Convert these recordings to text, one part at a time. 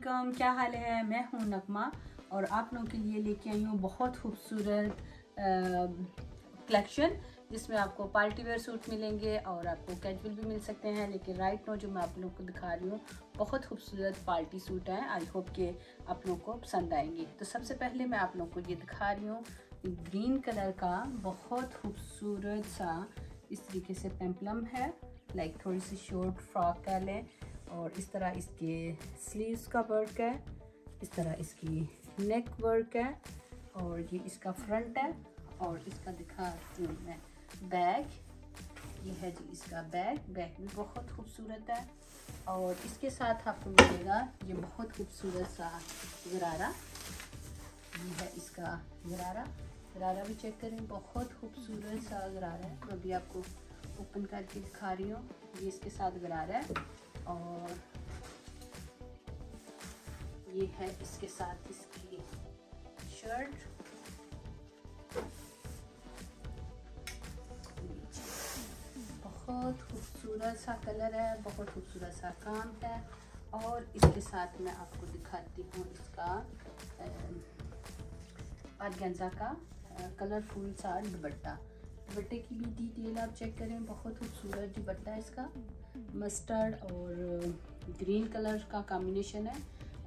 वालेकुम, क्या हाल है। मैं हूँ नगमा और आप लोगों के लिए लेके आई हूँ बहुत खूबसूरत कलेक्शन जिसमें आपको पार्टी वेयर सूट मिलेंगे और आपको कैजुअल भी मिल सकते हैं। लेकिन राइट नो जो मैं आप लोगों को दिखा रही हूँ बहुत खूबसूरत पार्टी सूट हैं। आई होप कि आप लोगों को पसंद आएंगे। तो सबसे पहले मैं आप लोगों को ये दिखा रही हूँ ग्रीन कलर का बहुत खूबसूरत सा इस तरीके से पेम्पलम है, लाइक थोड़ी सी शॉर्ट फ्रॉक कह लें। और इस तरह इसके स्लीव्स का वर्क है, इस तरह इसकी नेक वर्क है और ये इसका फ्रंट है। और इसका दिखाती हूँ मैं बैग, ये है जी इसका बैग भी बहुत खूबसूरत है। और इसके साथ आपको मिलेगा ये बहुत खूबसूरत सा गरारा, ये है इसका गरारा भी चेक करें, बहुत खूबसूरत सा गरारा है। मैं अभी आपको ओपन करके दिखा रही हूँ। ये इसके साथ गरारा है और ये है इसके साथ इसकी शर्ट। बहुत खूबसूरत सा कलर है, बहुत खूबसूरत सा काम है। और इसके साथ मैं आपको दिखाती हूँ इसका ऑर्गेन्जा का कलरफुल सा दुपट्टे की भी डिटेल आप चेक करें, बहुत खूबसूरत दुपट्टा है इसका। मस्टर्ड और ग्रीन कलर का कॉम्बिनेशन है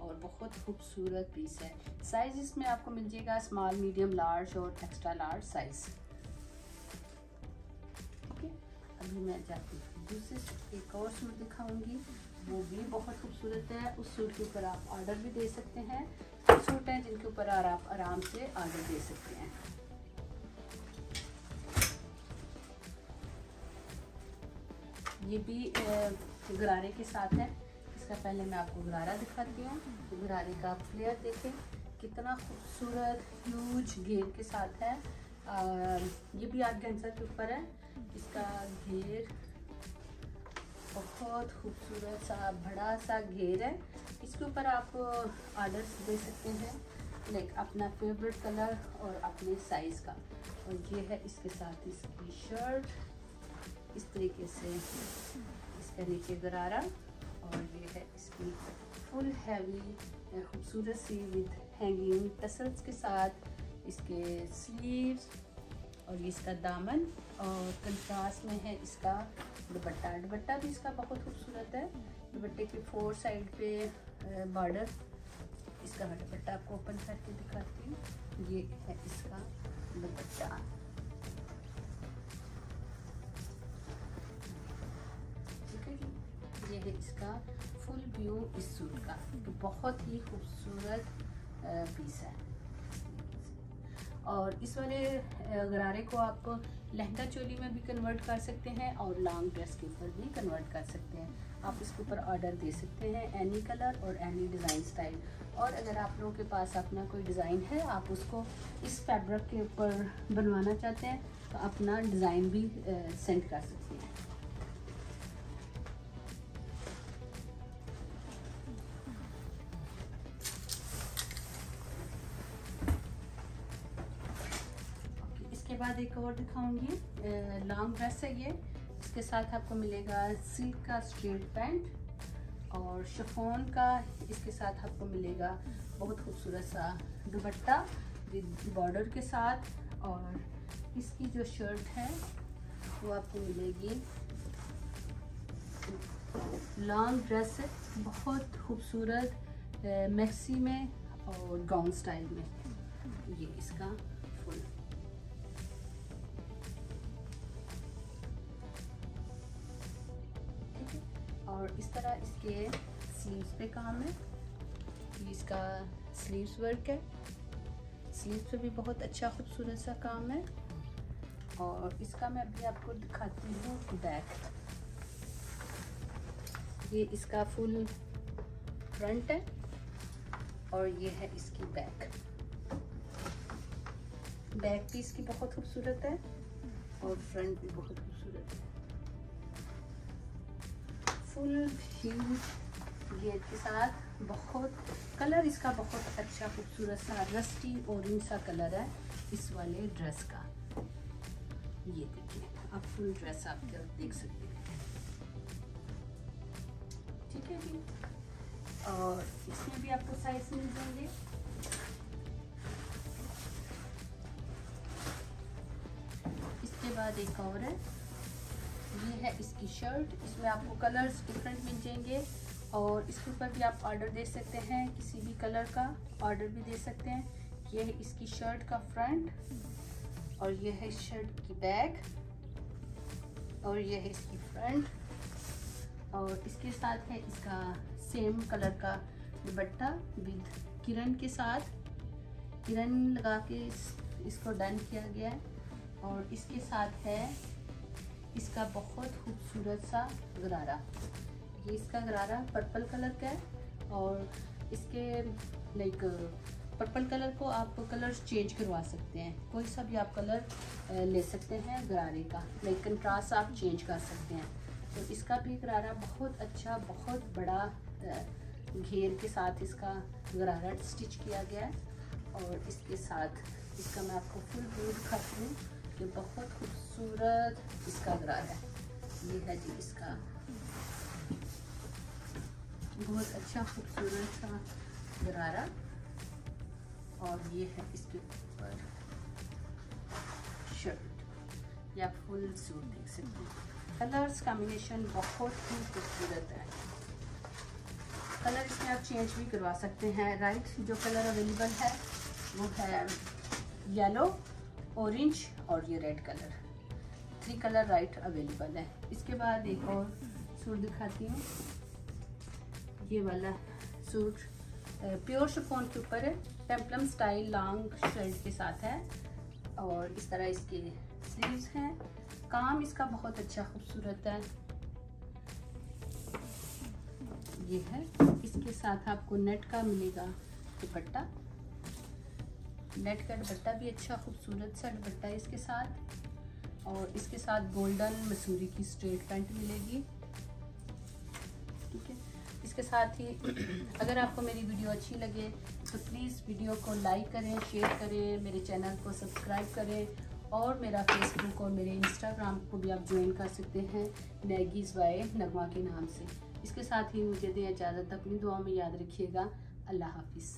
और बहुत खूबसूरत पीस है। साइज इसमें आपको मिल जाएगा स्मॉल, मीडियम, लार्ज और एक्स्ट्रा लार्ज साइज। ठीक है, अभी मैं जाती हूँ दूसरे एक और सूट दिखाऊंगी, वो भी बहुत खूबसूरत है। उस सूट के ऊपर आप ऑर्डर भी दे सकते हैं। सूट हैं जिनके ऊपर आप आराम से ऑर्डर दे सकते हैं। ये भी गरारे के साथ है। इसका पहले मैं आपको गरारा दिखाती हूँ। गरारे का फ्लेयर देखें कितना खूबसूरत ह्यूज घेर के साथ है। ये भी ऑर्गेन्जा के ऊपर है। इसका घेर बहुत खूबसूरत सा बड़ा सा घेर है। इसके ऊपर आप ऑर्डर दे सकते हैं, लाइक अपना फेवरेट कलर और अपने साइज़ का। और ये है इसके साथ इसकी शर्ट, इस तरीके से इसका नीचे गरारा। और ये है इसकी फुल हैवी खूबसूरत सी विद हैंगिंग टसल्स के साथ इसके स्लीव्स और ये इसका दामन। और कंट्रास्ट में है इसका दुपट्टा भी इसका बहुत खूबसूरत है। दुपट्टे के 4 साइड पे बॉर्डर। इसका मैं दुपट्टा आपको ओपन करके दिखाती हूँ। ये है इसका दुपट्टा, ये है इसका फुल व्यू इस सूट का। तो बहुत ही खूबसूरत पीस है। और इस वाले गरारे को आप लहंगा चोली में भी कन्वर्ट कर सकते हैं और लॉन्ग ड्रेस के ऊपर भी कन्वर्ट कर सकते हैं। आप इसके ऊपर ऑर्डर दे सकते हैं एनी कलर और एनी डिज़ाइन स्टाइल। और अगर आप लोगों के पास अपना कोई डिज़ाइन है, आप उसको इस फैब्रिक के ऊपर बनवाना चाहते हैं तो अपना डिज़ाइन भी सेंड कर सकते हैं। इसके बाद एक और दिखाऊंगी, लॉन्ग ड्रेस है ये। इसके साथ आपको मिलेगा सिल्क का स्ट्रेट पैंट और शिफॉन का। इसके साथ आपको मिलेगा बहुत खूबसूरत सा दुपट्टा विद बॉर्डर के साथ। और इसकी जो शर्ट है वो आपको मिलेगी लॉन्ग ड्रेस है, बहुत खूबसूरत मैक्सी में और गाउन स्टाइल में। ये इसका फुल और इस तरह इसके स्लीव्स पे काम है। इसका स्लीव्स वर्क है, स्लीव्स पे भी बहुत अच्छा खूबसूरत सा काम है। और इसका मैं अभी आपको दिखाती हूँ बैक। ये इसका फुल फ्रंट है और ये है इसकी बैक भी इसकी बहुत खूबसूरत है और फ्रंट भी बहुत खूबसूरत है। फुल ह्यूज घेर के साथ बहुत कलर इसका बहुत अच्छा खूबसूरत सा रस्टी ऑरेंज सा कलर है इस वाले ड्रेस का। ये देखिए, आप फुल ड्रेस आप देख सकते हैं। ठीक है जी, और इसमें भी आपको साइज मिल जाएंगे। इसके बाद एक और है, ये है इसकी शर्ट। इसमें आपको कलर्स डिफरेंट मिल जाएंगे और इसके ऊपर भी आप ऑर्डर दे सकते हैं, किसी भी कलर का ऑर्डर भी दे सकते हैं। ये है इसकी शर्ट का फ्रंट और ये है इस शर्ट की बैक और ये है इसकी फ्रंट और इसके साथ है इसका सेम कलर का दुपट्टा विद किरण के साथ, किरण लगा के इसको डन किया गया है। और इसके साथ है इसका बहुत खूबसूरत सा गरारा। ये इसका गरारा पर्पल कलर का है और इसके लाइक पर्पल कलर को आप कलर्स चेंज करवा सकते हैं, कोई सा भी आप कलर ले सकते हैं गरारे का, लाइक कंट्रास्ट आप चेंज कर सकते हैं। तो इसका भी गरारा बहुत अच्छा, बहुत बड़ा घेर के साथ इसका गरारा स्टिच किया गया है। और इसके साथ इसका मैं आपको फुल व्यू दिखाती हूँ कि बहुत खूबसूरत इसका गरारा है। ये है जी इसका बहुत अच्छा खूबसूरत सा गरारा और ये है इसके ऊपर शर्ट या फुल सूट देख सकते हैं। कलर्स कॉम्बिनेशन बहुत ही खूबसूरत है। कलर इसमें आप चेंज भी करवा सकते हैं। राइट, जो कलर अवेलेबल है वो है येलो, ऑरेंज और ये red colour, 3 colour right available है। इसके बाद एक और सूट दिखाती हूँ। ये वाला सूट प्योर शिफॉन के ऊपर है, टेम्पलम स्टाइल लॉन्ग शर्ट के साथ है और इस तरह इसके स्लीव्स हैं। काम इसका बहुत अच्छा खूबसूरत है। ये है, इसके साथ आपको नेट का मिलेगा दुपट्टा, नेट का दुपट्टा भी अच्छा खूबसूरत सा दुपट्टा है इसके साथ। और इसके साथ गोल्डन मसूरी की स्ट्रेट पैंट मिलेगी। ठीक है, इसके साथ ही अगर आपको मेरी वीडियो अच्छी लगे तो प्लीज़ वीडियो को लाइक करें, शेयर करें, मेरे चैनल को सब्सक्राइब करें और मेरा फेसबुक और मेरे इंस्टाग्राम को भी आप ज्वाइन कर सकते हैं नैगीज़ बाय नगमा के नाम से। इसके साथ ही मुझे दें इजाज़त, अपनी दुआ में याद रखिएगा। अल्लाह हाफिज़।